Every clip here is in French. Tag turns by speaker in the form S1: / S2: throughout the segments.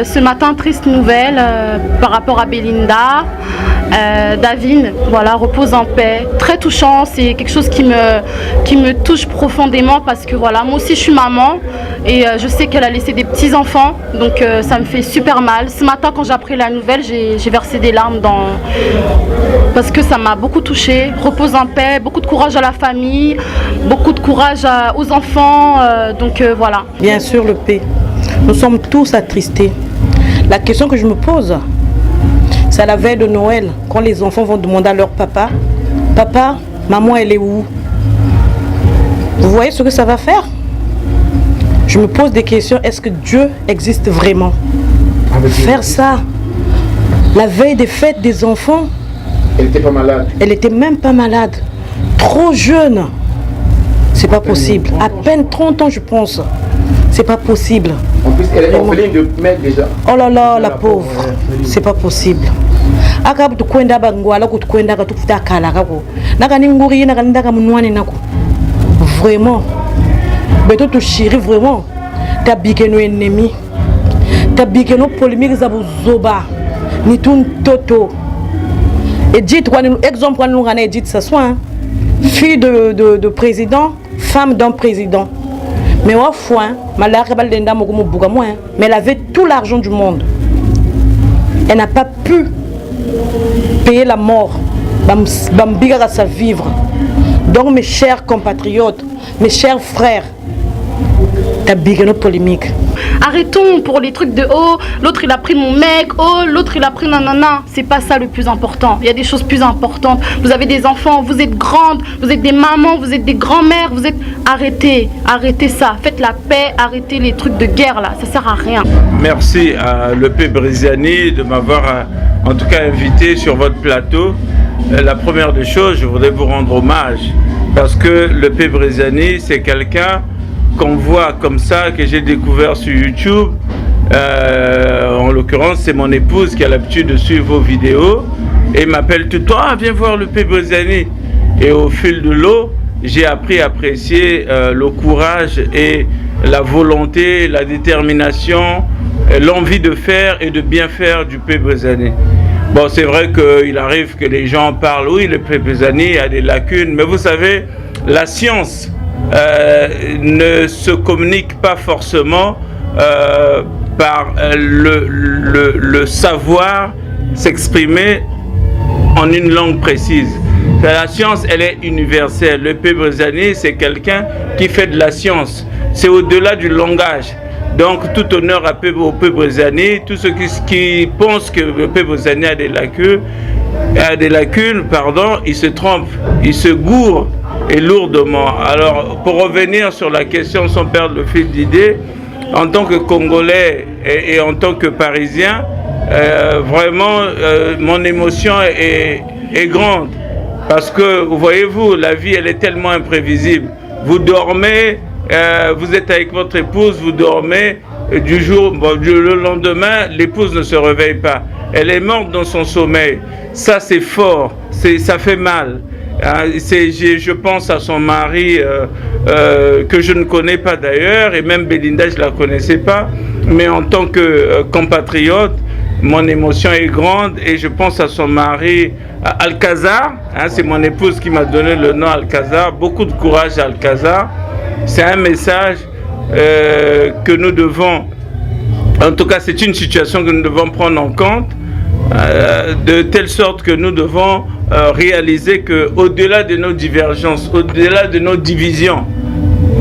S1: Ce matin, triste nouvelle par rapport à Belinda. David, voilà, repose en paix. Très touchant, c'est quelque chose qui me touche profondément parce que voilà, moi aussi je suis maman et je sais qu'elle a laissé des petits enfants, donc ça me fait super mal. Ce matin, quand j'ai appris la nouvelle, j'ai versé des larmes parce que ça m'a beaucoup touchée. Repose en paix, beaucoup de courage à la famille, beaucoup de courage aux enfants, donc voilà.
S2: Bien sûr, le paix. Nous sommes tous attristés. La question que je me pose, c'est à la veille de Noël, quand les enfants vont demander à leur papa, « Papa, maman, elle est où ?» Vous voyez ce que ça va faire? Je me pose des questions. Est-ce que Dieu existe vraiment? Faire ça, la veille des fêtes des enfants.
S3: Elle n'était pas malade.
S2: Elle n'était même pas malade. Trop jeune. C'est pas possible. À peine 30 ans, je pense. C'est pas possible.
S3: En plus, elle est orpheline de mec déjà.
S2: Oh là là, la pauvre. C'est pas possible. Vraiment. Mais toi, tu chéris vraiment. Tu as biqué nos ennemis. Tu as biqué nos polémiques. Zoba. Ni tout toto. Et dites, exemple, nous avons dit ce soir. Fille de président, femme d'un président. Mais au fond, mais elle avait tout l'argent du monde. Elle n'a pas pu payer la mort. Bambiga sa vivre. Donc mes chers compatriotes, mes chers frères, t'as big une polémique.
S1: Arrêtons pour les trucs de oh, l'autre il a pris mon mec, oh, l'autre il a pris nanana. C'est pas ça le plus important. Il y a des choses plus importantes. Vous avez des enfants, vous êtes grandes, vous êtes des mamans, vous êtes des grands-mères, vous êtes. Arrêtez ça. Faites la paix, arrêtez les trucs de guerre là. Ça sert à rien.
S4: Merci à Lepé Briziani de m'avoir en tout cas invité sur votre plateau. La première des choses, je voudrais vous rendre hommage parce que Lepé Briziani, c'est quelqu'un qu'on voit comme ça, que j'ai découvert sur YouTube. En l'occurrence, c'est mon épouse qui a l'habitude de suivre vos vidéos et m'appelle tout le temps, ah, viens voir Lepé Briziani. Et au fil de l'eau, j'ai appris à apprécier le courage et la volonté, la détermination, l'envie de faire et de bien faire du Lepé Briziani. Bon, c'est vrai qu'il arrive que les gens parlent, oui, le Lepé Briziani a des lacunes, mais vous savez, la science ne se communique pas forcément par le savoir s'exprimer en une langue précise. La science, elle est universelle. Le Lepé Briziani, c'est quelqu'un qui fait de la science. C'est au-delà du langage. Donc, tout honneur au Lepé Briziani. Tous ceux qui pensent que le Lepé Briziani a des lacunes, ils se trompent, ils se gourrent et lourdement. Alors, pour revenir sur la question sans perdre le fil d'idée, en tant que Congolais et en tant que Parisien, vraiment, mon émotion est grande. Parce que, voyez-vous, la vie, elle est tellement imprévisible. Vous dormez, vous êtes avec votre épouse, vous dormez, le lendemain, l'épouse ne se réveille pas. Elle est morte dans son sommeil. Ça, c'est fort, ça fait mal. Je pense à son mari que je ne connais pas d'ailleurs, et même Belinda, je ne la connaissais pas. Mais en tant que compatriote, mon émotion est grande et je pense à son mari Alcazar. C'est mon épouse qui m'a donné le nom Alcazar. Beaucoup de courage à Alcazar. C'est un message que nous devons, en tout cas c'est une situation que nous devons prendre en compte, de telle sorte que nous devons réaliser qu'au-delà de nos divergences, au-delà de nos divisions,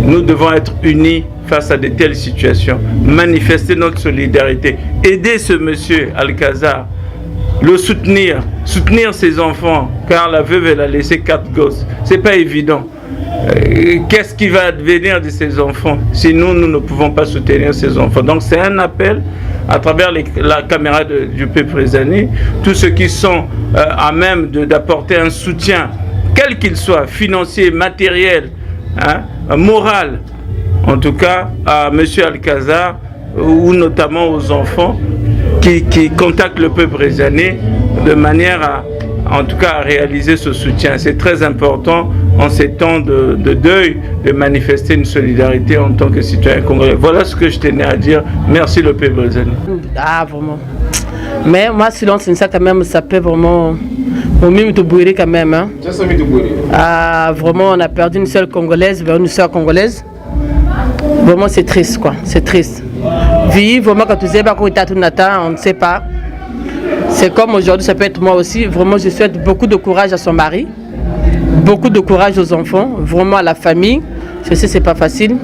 S4: nous devons être unis face à de telles situations, manifester notre solidarité, aider ce monsieur Alcazar, le soutenir ses enfants, car la veuve elle a laissé 4 gosses, c'est pas évident. Qu'est-ce qui va advenir de ces enfants si nous ne pouvons pas soutenir ces enfants? Donc c'est un appel à travers la caméra du Lepé Briziani, tous ceux qui sont à même d'apporter un soutien, quel qu'il soit, financier, matériel, moral, en tout cas à M. Alcazar ou notamment aux enfants qui contactent le Lepé Briziani de manière en tout cas à réaliser ce soutien. C'est très important en ces temps de deuil de manifester une solidarité en tant que citoyen congolais. Voilà ce que je tenais à dire. Merci le P. Brézani.
S5: Ah, vraiment. Mais moi, sinon, c'est ça quand même, ça peut vraiment... On mime de bouillir quand même. Hein. Ah, vraiment, on a perdu une seule Congolaise vers une sœur congolaise. Vraiment, c'est triste, quoi. C'est triste. Vivre, vraiment, quand tu sais pas quoi on ne sait pas. C'est comme aujourd'hui, ça peut être moi aussi. Vraiment, je souhaite beaucoup de courage à son mari. Beaucoup de courage aux enfants. Vraiment à la famille. Je sais, c'est pas facile.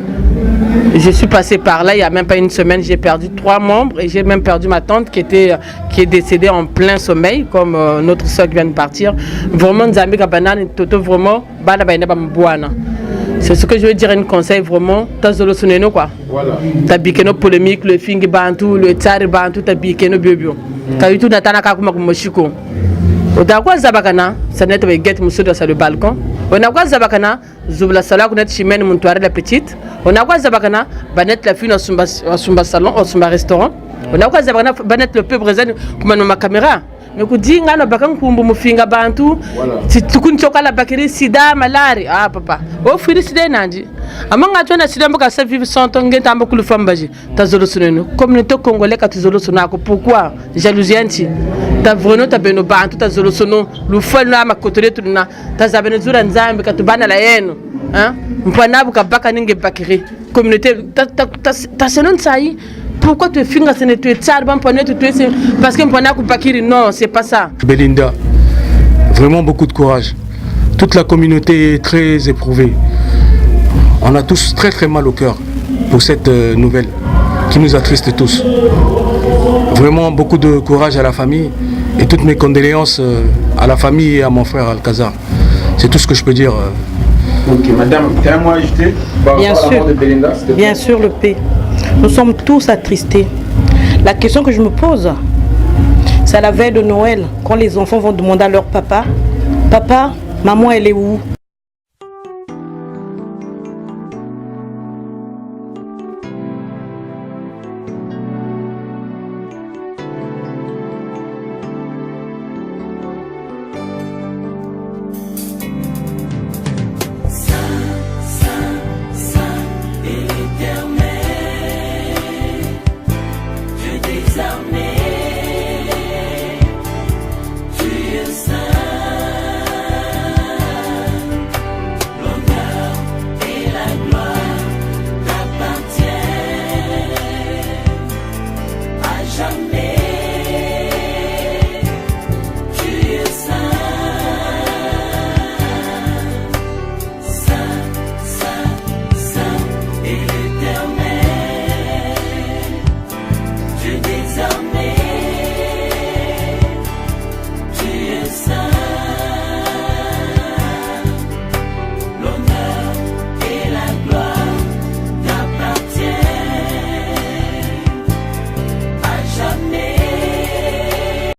S5: Je suis passée par là, il n'y a même pas une semaine, j'ai perdu 3 membres et j'ai même perdu ma tante qui est décédée en plein sommeil, comme notre soeur qui vient de partir. Vraiment, Nzambi Kabanane, Toto, vraiment, c'est ce que je veux dire, un conseil vraiment, t'as zolo soneno quoi. Voilà. T'as biqué nos polémiques, le fingi bantu, le tsari bantu, t'as biqué nos biobio. Quand tu n'as pas comme mochiko. Au d'accord, Zabakana, ça n'est pas guette monsieur sur le balcon. On a quoi Zabakana, Zoubla Sala, on a chimène mon toile la petite. On a quoi Zabakana, Banet la fille au Sumba salon, au Sumba restaurant. On a quoi Zabakana, Banet le peu présent, comme ma caméra. Mais ku dinga na bakan kumbu mufinga bantu si tukun choka la bakiri sida malari ah papa o firi sida nandi amanga tona sida mboka sa vivre sans tonge tamba kulu fambaji ta zolo suneno communauté congolais ka zolo sunako pourquoi jalousie anti ta vraiment ta beno bantu ta zolo sono lu fol na makotole tuna ta zabene zura nzambe ka tubana la yeno hein mpana buka baka ninge bakiri communauté ta senon sai. Pourquoi tu fingas ce n'est parce que Mpana non, c'est pas ça.
S6: Belinda, vraiment beaucoup de courage. Toute la communauté est très éprouvée. On a tous très très mal au cœur pour cette nouvelle qui nous attriste tous. Vraiment beaucoup de courage à la famille et toutes mes condoléances à la famille et à mon frère Alcazar. C'est tout ce que je peux dire.
S3: Ok, madame, tu as un mot à ajouter par rapport à la mort de Belinda?
S2: Bien sûr, le P. Nous sommes tous attristés. La question que je me pose, c'est à la veille de Noël, quand les enfants vont demander à leur papa, « Papa, maman, elle est où ?»
S7: Jamais.